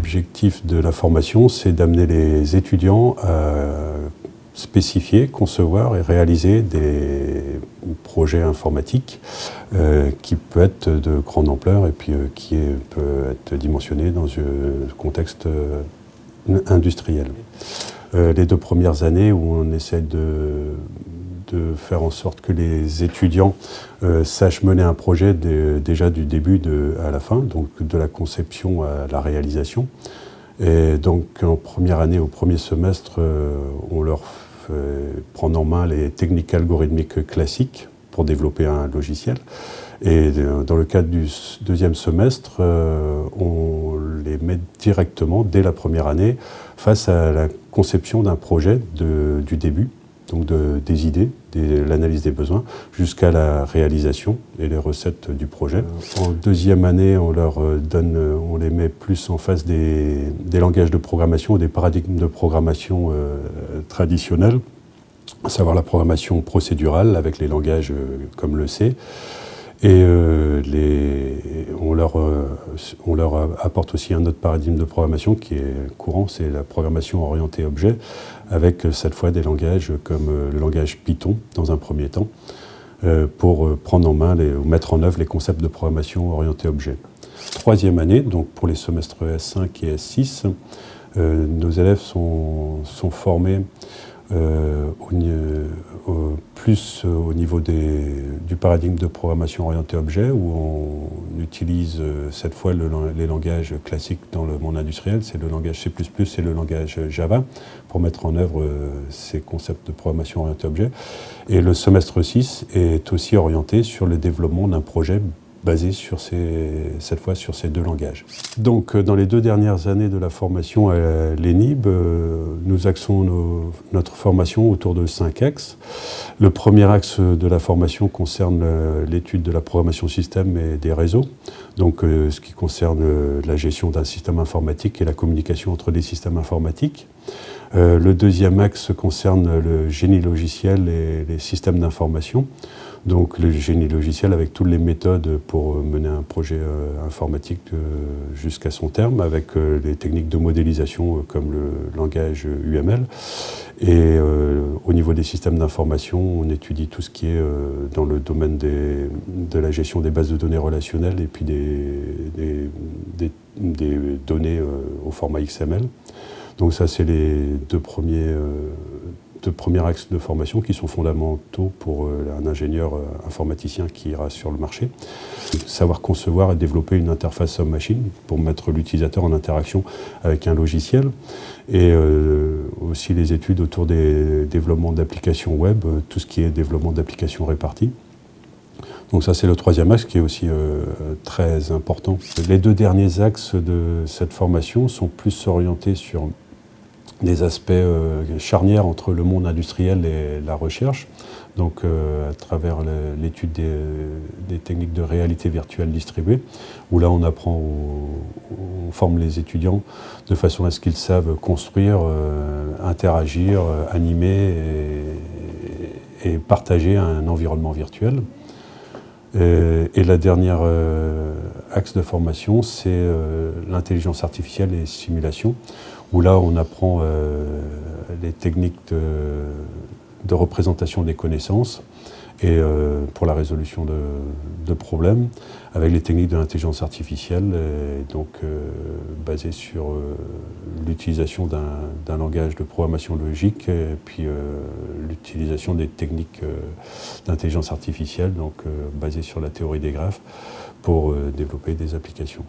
L'objectif de la formation, c'est d'amener les étudiants à spécifier, concevoir et réaliser des projets informatiques qui peut être de grande ampleur et puis qui peut être dimensionné dans un contexte industriel. Les 2 premières années où on essaie de faire en sorte que les étudiants sachent mener un projet déjà du début à la fin, donc de la conception à la réalisation. Et donc en première année, au premier semestre, on leur fait prendre en main les techniques algorithmiques classiques pour développer un logiciel. Et dans le cadre du deuxième semestre, on les met directement, dès la première année, face à la conception d'un projet du début, donc des idées, l'analyse des besoins, jusqu'à la réalisation et les recettes du projet. En deuxième année, on les met plus en face des langages de programmation ou des paradigmes de programmation traditionnels, à savoir la programmation procédurale avec les langages comme le C. Et on leur apporte aussi un autre paradigme de programmation qui est courant, c'est la programmation orientée objet, avec cette fois des langages comme le langage Python dans un premier temps, pour prendre en main ou mettre en œuvre les concepts de programmation orientée objet. Troisième année, donc pour les semestres S5 et S6, nos élèves sont formés plus au niveau du paradigme de programmation orientée objet, où on utilise cette fois les langages classiques dans le monde industriel, c'est le langage C++ et le langage Java, pour mettre en œuvre ces concepts de programmation orientée objet. Et le semestre 6 est aussi orienté sur le développement d'un projet basé cette fois sur ces 2 langages. Donc dans les 2 dernières années de la formation à l'ENIB, nous axons notre formation autour de 5 axes. Le premier axe de la formation concerne l'étude de la programmation système et des réseaux, donc ce qui concerne la gestion d'un système informatique et la communication entre les systèmes informatiques. Le deuxième axe concerne le génie logiciel et les systèmes d'information. Donc le génie logiciel avec toutes les méthodes pour mener un projet informatique jusqu'à son terme, avec les techniques de modélisation comme le langage UML. Et au niveau des systèmes d'information, on étudie tout ce qui est dans le domaine de la gestion des bases de données relationnelles et puis des données au format XML. Donc ça, c'est les 2 premiers axes de formation qui sont fondamentaux pour un ingénieur informaticien qui ira sur le marché. Savoir concevoir et développer une interface homme-machine pour mettre l'utilisateur en interaction avec un logiciel. Et aussi les études autour des développements d'applications web, tout ce qui est développement d'applications réparties. Donc ça, c'est le troisième axe qui est aussi très important. Les 2 derniers axes de cette formation sont plus orientés sur des aspects charnières entre le monde industriel et la recherche, donc à travers l'étude des techniques de réalité virtuelle distribuée, où là on forme les étudiants de façon à ce qu'ils savent construire, interagir, animer et partager un environnement virtuel. Et la dernière axe de formation, c'est l'intelligence artificielle et simulation, où là on apprend les techniques de représentation des connaissances et pour la résolution de problèmes, avec les techniques de l'intelligence artificielle, et donc basées sur l'utilisation d'un langage de programmation logique et puis l'utilisation des techniques d'intelligence artificielle, donc basées sur la théorie des graphes, pour développer des applications.